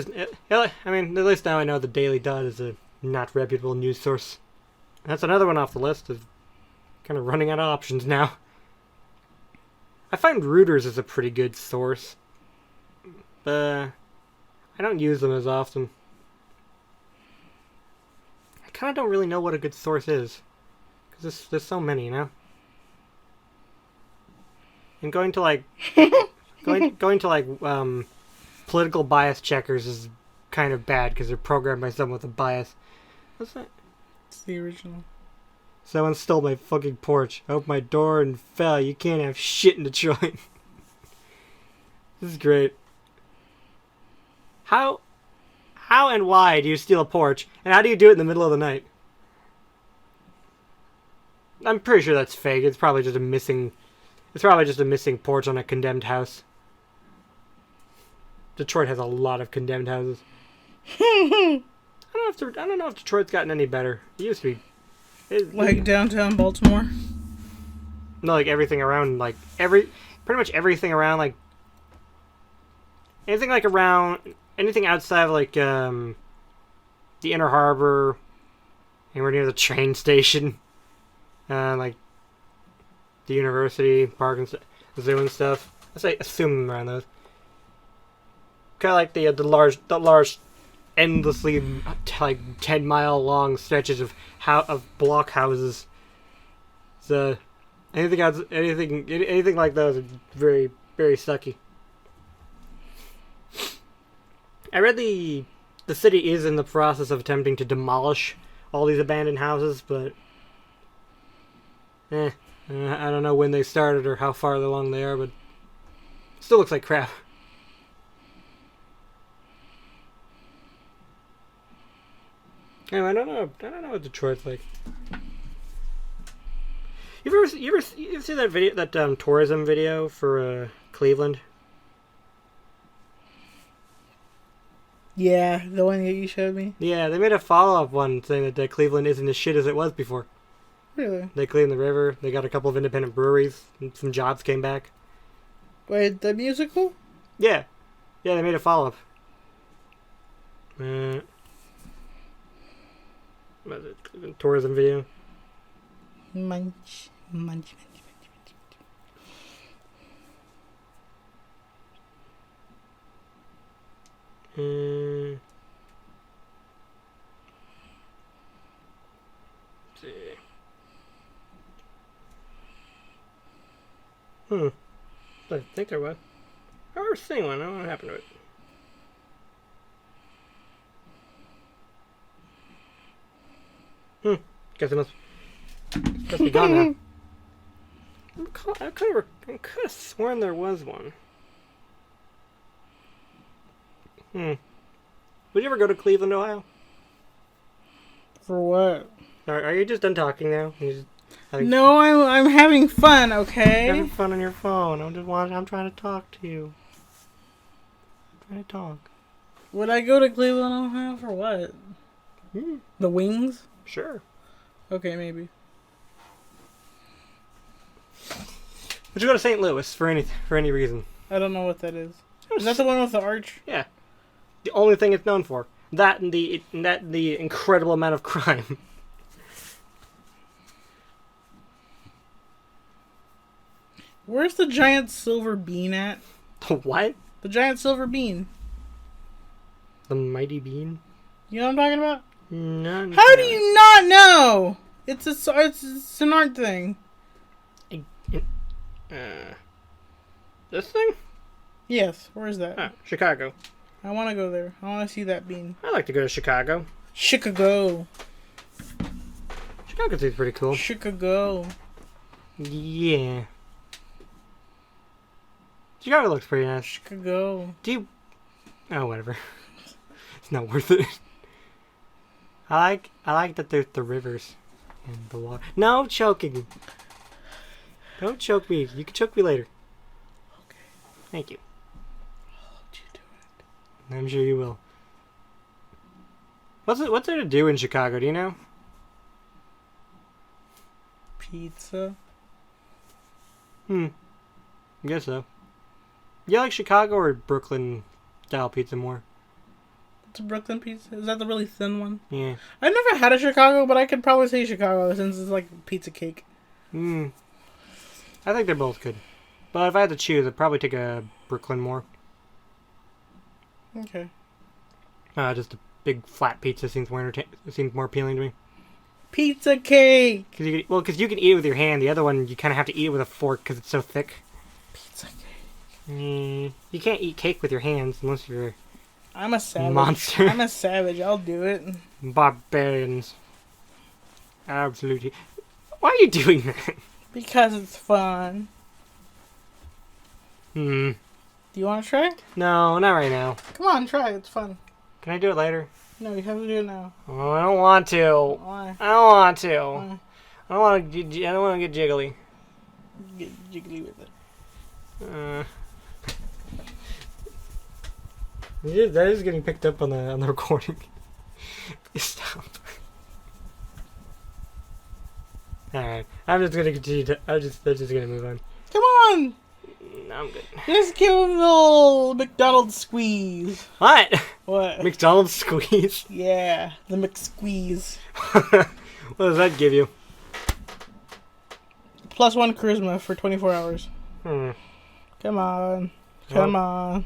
least now I know the Daily Dot is a not reputable news source. That's another one off the list of kind of running out of options now. I find Reuters is a pretty good source. I don't use them as often. I kind of don't really know what a good source is. Because there's so many, you know? And going to political bias checkers is kind of bad because they're programmed by someone with a bias. What's that? It's the original. Someone stole my fucking porch. I opened my door and fell. You can't have shit in Detroit. This is great. How and why do you steal a porch? And how do you do it in the middle of the night? I'm pretty sure that's fake. It's probably just a missing porch on a condemned house. Detroit has a lot of condemned houses. I don't know if Detroit's gotten any better. It used to be. Downtown Baltimore? No, everything around, pretty much everything around, anything outside of, the Inner Harbor, and we're near the train station, the university, park and the zoo and stuff. I assume around those. Kind of like the large, endlessly 10-mile long stretches of block houses. So anything like those are very, very sucky. I read the city is in the process of attempting to demolish all these abandoned houses, but I don't know when they started or how far along they are, but it still looks like crap. Anyway, I don't know what Detroit's like. You ever see that video, that tourism video for Cleveland? Yeah, the one that you showed me. Yeah, they made a follow-up one saying that Cleveland isn't as shit as it was before. Really? They cleaned the river. They got a couple of independent breweries. And some jobs came back. Wait, the musical? Yeah, they made a follow-up. What is it? Tourism video. Munch. Let's see. I think there was. I remember seeing one. I don't know what happened to it. Guess it must be gone now. I could have sworn there was one. Would you ever go to Cleveland, Ohio? For what? Are you just done talking now? No, I'm having fun. Okay. Having fun on your phone. I'm trying to talk to you. I'm trying to talk. Would I go to Cleveland, Ohio for what? The Wings? Sure. Okay, maybe. Would you go to St. Louis for any reason? I don't know what that is. Is that the one with the arch? Yeah. The only thing it's known for. That and the incredible amount of crime. Where's the giant silver bean at? The what? The giant silver bean. The mighty bean? You know what I'm talking about? No. How do you not know? It's an art thing. This thing? Yes. Where is that? Ah, Chicago. I want to go there. I want to see that bean. I'd like to go to Chicago. Chicago. Chicago seems pretty cool. Chicago. Yeah. Chicago looks pretty nice. Chicago. Do you... Oh, whatever. It's not worth it. I like that there's the rivers and the water. No choking. Don't choke me. You can choke me later. Okay. Thank you. I'll let you do it. I'm sure you will. What's there to do in Chicago? Do you know? Pizza. I guess so. You like Chicago or Brooklyn style pizza more? It's a Brooklyn pizza. Is that the really thin one? Yeah. I've never had a Chicago, but I could probably say Chicago since it's like pizza cake. I think they're both good. But if I had to choose, I'd probably take a Brooklyn more. Okay. Just a big flat pizza seems more appealing to me. Pizza cake! Because you can eat it with your hand. The other one, you kind of have to eat it with a fork because it's so thick. Pizza cake. You can't eat cake with your hands unless you're I'm a savage. monster. I'm a savage. I'll do it. Barbarians. Absolutely. Why are you doing that? Because it's fun. Do you want to try? No, not right now. Come on, try. It's fun. Can I do it later? No, you have to do it now. Oh, I don't want to. Why? I don't want to. Why? I don't want to get jiggly. Get jiggly with it. That is getting picked up on the recording. Stop. Alright. I'm just gonna continue I'm just gonna move on. Come on! No, I'm good. Just give him the little McDonald's squeeze. What? What? McDonald's squeeze? Yeah, the McSqueeze. What does that give you? +1 charisma for 24 hours. Come on. Come on.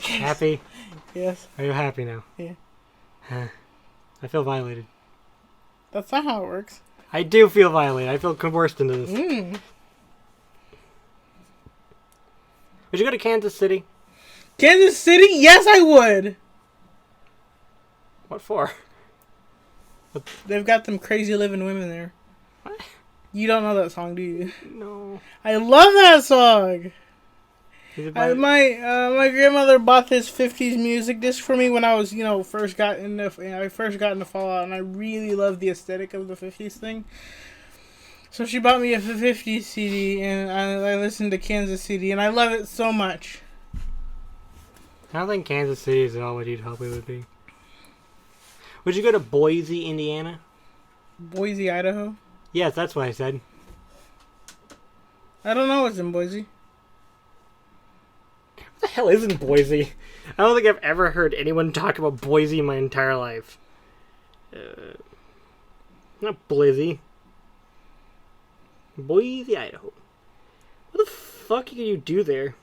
Happy? Yes. Are you happy now? Yeah. I feel violated. That's not how it works. I do feel violated. I feel coerced into this. Would you go to Kansas City? Kansas City? Yes, I would. What for? They've got them crazy living women there. What? You don't know that song, do you? No. I love that song. My My grandmother bought this 50s music disc for me when I was, first got into Fallout, and I really loved the aesthetic of the 50s thing. So she bought me a 50s CD, and I listened to Kansas City, and I love it so much. I don't think Kansas City is at all what you'd hope it would be. Would you go to Boise, Indiana? Boise, Idaho? Yes, that's what I said. I don't know what's in Boise. What the hell is in Boise? I don't think I've ever heard anyone talk about Boise in my entire life. Not Blizzy. Boise, Idaho. What the fuck can you do there?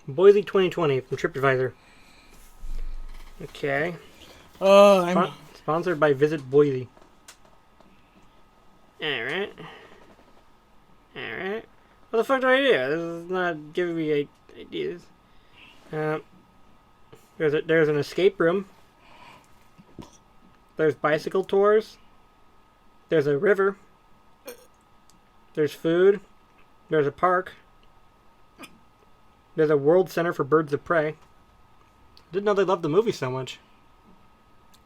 Boise 2020 from TripAdvisor. Okay. Oh, Sponsored by Visit Boise. Alright. What the fuck do I do? This is not giving me ideas. There's an escape room. There's bicycle tours. There's a river. There's food. There's a park. There's a World Center for Birds of Prey. Didn't know they loved the movie so much.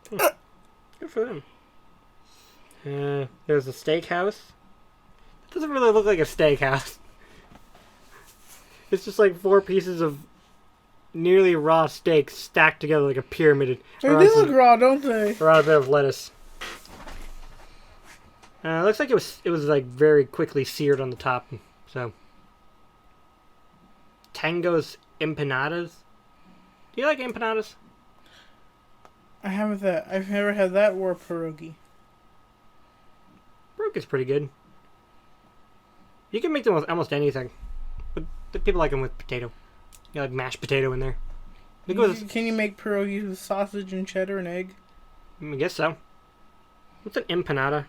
Good for them. There's a steakhouse. It doesn't really look like a steakhouse. It's just like 4 pieces of nearly raw steak stacked together like a pyramid. They do look raw, don't they? Around a bit of lettuce. Looks like it was like very quickly seared on the top. So, Tango's empanadas. Do you like empanadas? I haven't that. I've never had that or pierogi. Pierogi's pretty good. You can make them with almost anything, but people like them with potato. You like mashed potato in there. Can you make pierogies with sausage and cheddar and egg? I guess so. What's an empanada?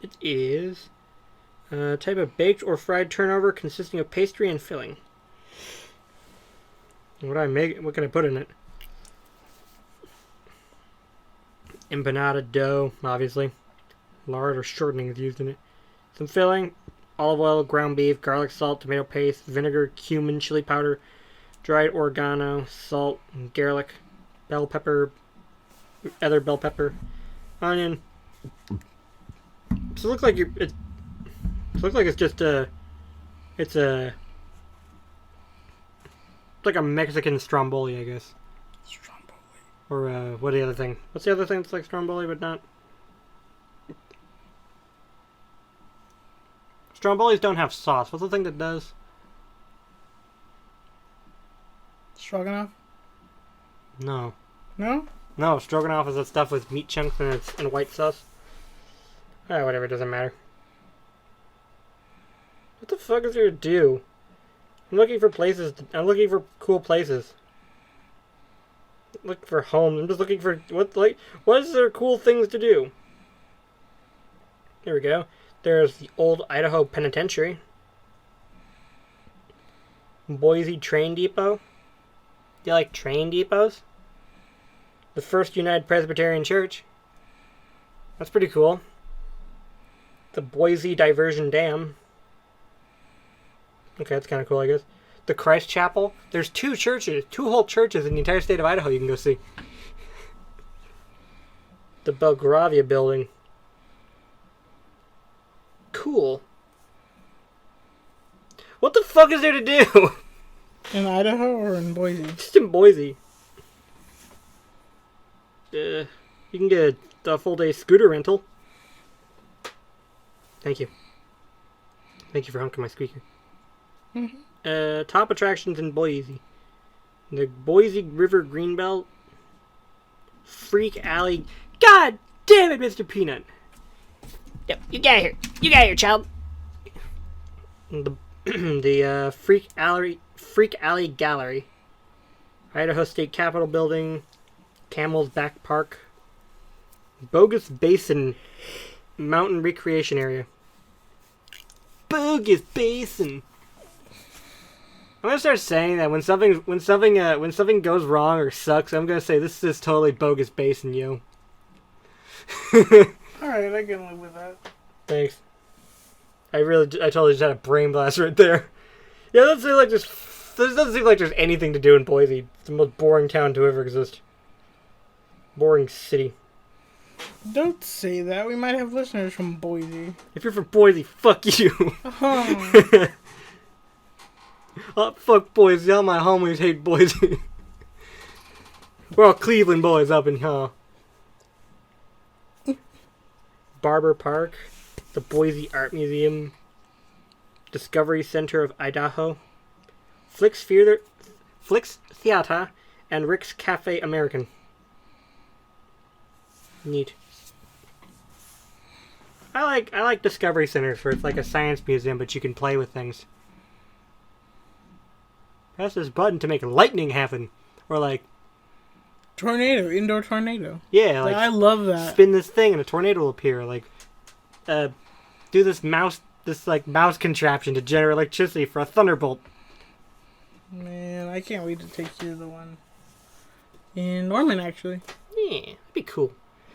It is a type of baked or fried turnover consisting of pastry and filling. What do I make? What can I put in it? Empanada dough, obviously. Lard or shortening is used in it. Some filling, olive oil, ground beef, garlic, salt, tomato paste, vinegar, cumin, chili powder, dried oregano, salt, garlic, bell pepper, other bell pepper, onion. So it looks like it's just it's like a Mexican stromboli, I guess. Stromboli. Or what the other thing? What's the other thing that's like stromboli but not? Strombolis don't have sauce. What's the thing that does? Stroganoff? No. No? No, stroganoff is that stuff with meat chunks and white sauce. Whatever, it doesn't matter. What the fuck is there to do? I'm looking for places. I'm looking for cool places. I'm looking for homes. I'm just looking for what is there cool things to do? There we go. There's the old Idaho Penitentiary. Boise Train Depot. Do you like train depots? The First United Presbyterian Church. That's pretty cool. The Boise Diversion Dam. Okay, that's kind of cool, I guess. The Christ Chapel. There's two whole churches in the entire state of Idaho you can go see. The Belgravia Building. Cool. What the fuck is there to do? In Idaho or in Boise? Just in Boise. You can get a full day scooter rental. Thank you. Thank you for honking my squeaker. Mm-hmm. Top attractions in Boise. The Boise River Greenbelt. Freak Alley. God damn it, Mr. Peanut. Yep, you get here. You get here, child. The Freak Alley Gallery. Idaho State Capitol Building. Camel's Back Park. Bogus Basin Mountain Recreation Area. Bogus Basin. I'm gonna start saying that when something goes wrong or sucks, I'm gonna say this is totally Bogus Basin, yo. Alright, I can live with that. Thanks. I totally just had a brain blast right there. Yeah, it doesn't seem like there's anything to do in Boise. It's the most boring town to ever exist. Boring city. Don't say that. We might have listeners from Boise. If you're from Boise, fuck you. Oh. Oh, fuck Boise. All my homies hate Boise. We're all Cleveland boys up in here. Barber Park, the Boise Art Museum, Discovery Center of Idaho, Flicks Theater, and Rick's Cafe American. Neat. I like Discovery Centers where it's like a science museum, but you can play with things. Press this button to make lightning happen, or like tornado, indoor tornado. Yeah, like I love that. Spin this thing and a tornado will appear. Like, do this mouse contraption to generate electricity for a thunderbolt. Man, I can't wait to take you to the one in Norman. Actually, yeah, that'd be cool.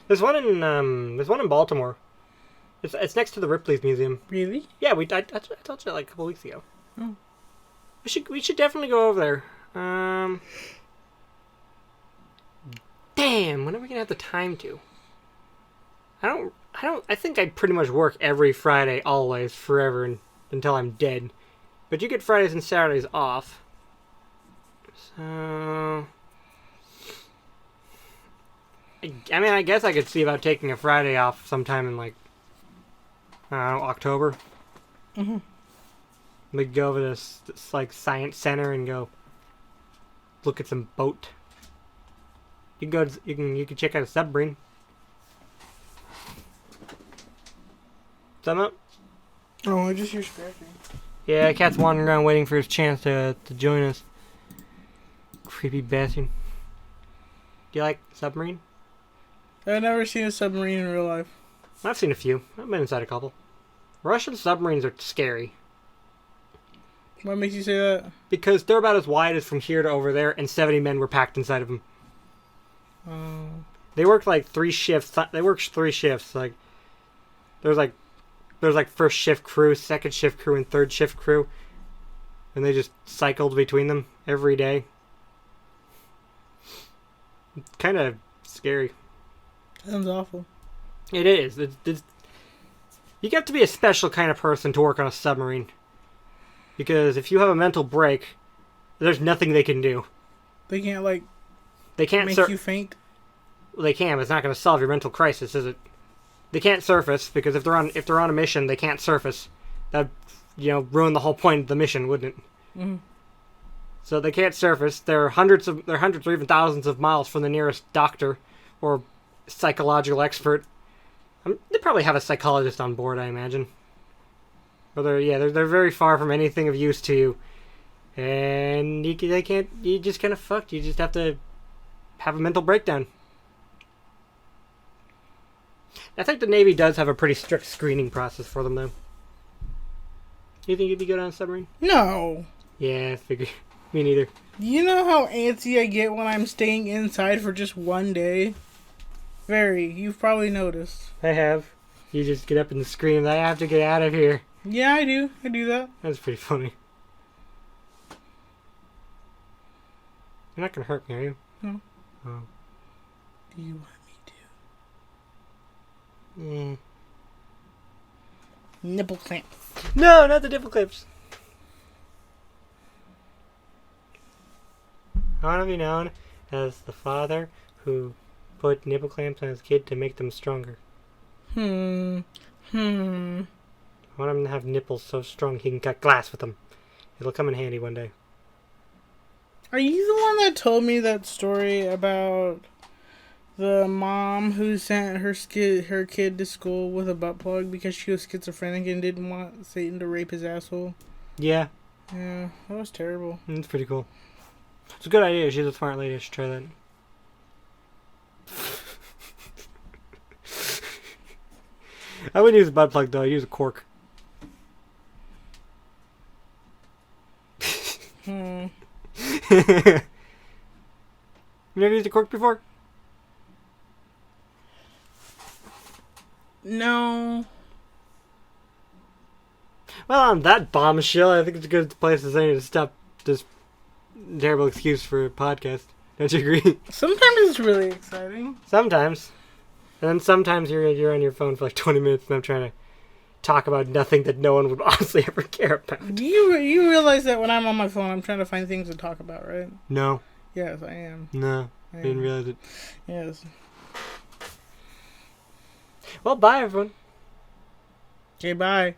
There's one in Baltimore. It's next to the Ripley's Museum. Really? Yeah, I told you like a couple weeks ago. Oh. We should definitely go over there. Damn, when are we gonna have the time to? I think I pretty much work every Friday, always, forever, until I'm dead. But you get Fridays and Saturdays off. So, I guess I could see about taking a Friday off sometime in like, I don't know, October. Mm-hmm. We could go over to this like science center and go look at some boat. You can check out a submarine. Thumb up? Oh, I just hear scratching. Yeah, Cat's wandering around waiting for his chance to join us. Creepy bastard. Do you like submarine? I've never seen a submarine in real life. I've seen a few. I've been inside a couple. Russian submarines are scary. What makes you say that? Because they're about as wide as from here to over there, and 70 men were packed inside of them. They worked like 3 shifts. They worked 3 shifts. Like there's like first shift crew, second shift crew, and third shift crew, and they just cycled between them every day. It's kind of scary. Sounds awful. It is. You have to be a special kind of person to work on a submarine. Because if you have a mental break, there's nothing they can do. They can't, make you faint? Well, they can, but it's not going to solve your mental crisis, is it? They can't surface, because if they're on a mission, they can't surface. That'd, ruin the whole point of the mission, wouldn't it? Mm-hmm. So they can't surface. They're hundreds or even thousands of miles from the nearest doctor or psychological expert. They probably have a psychologist on board, I imagine. But they're very far from anything of use to you, and you just kind of fucked. You just have to have a mental breakdown. I think the Navy does have a pretty strict screening process for them, though. You think you'd be good on a submarine? No. Yeah, I figure. Me neither. You know how antsy I get when I'm staying inside for just one day? Very. You've probably noticed. I have. You just get up and scream, I have to get out of here. Yeah, I do. I do that. That's pretty funny. You're not going to hurt me, are you? No. Oh. Do you want me to? Nipple clamps. No, not the nipple clips. I want to be known as the father who put nipple clamps on his kid to make them stronger. I want him to have nipples so strong he can cut glass with them. It'll come in handy one day. Are you the one that told me that story about the mom who sent her kid to school with a butt plug because she was schizophrenic and didn't want Satan to rape his asshole? Yeah. Yeah, that was terrible. It's pretty cool. It's a good idea. She's a smart lady. I should try that. I wouldn't use a butt plug, though. I'd use a cork. You never used a cork before? No. Well, on that bombshell, I think it's a good place to say to stop this terrible excuse for a podcast. Don't you agree? Sometimes it's really exciting. Sometimes. And then sometimes you're on your phone for like 20 minutes and I'm trying to talk about nothing that no one would honestly ever care about. Do you realize that when I'm on my phone, I'm trying to find things to talk about, right? No. Yes, I am. No. I didn't realize it. Yes. Well, bye, everyone. Okay, bye.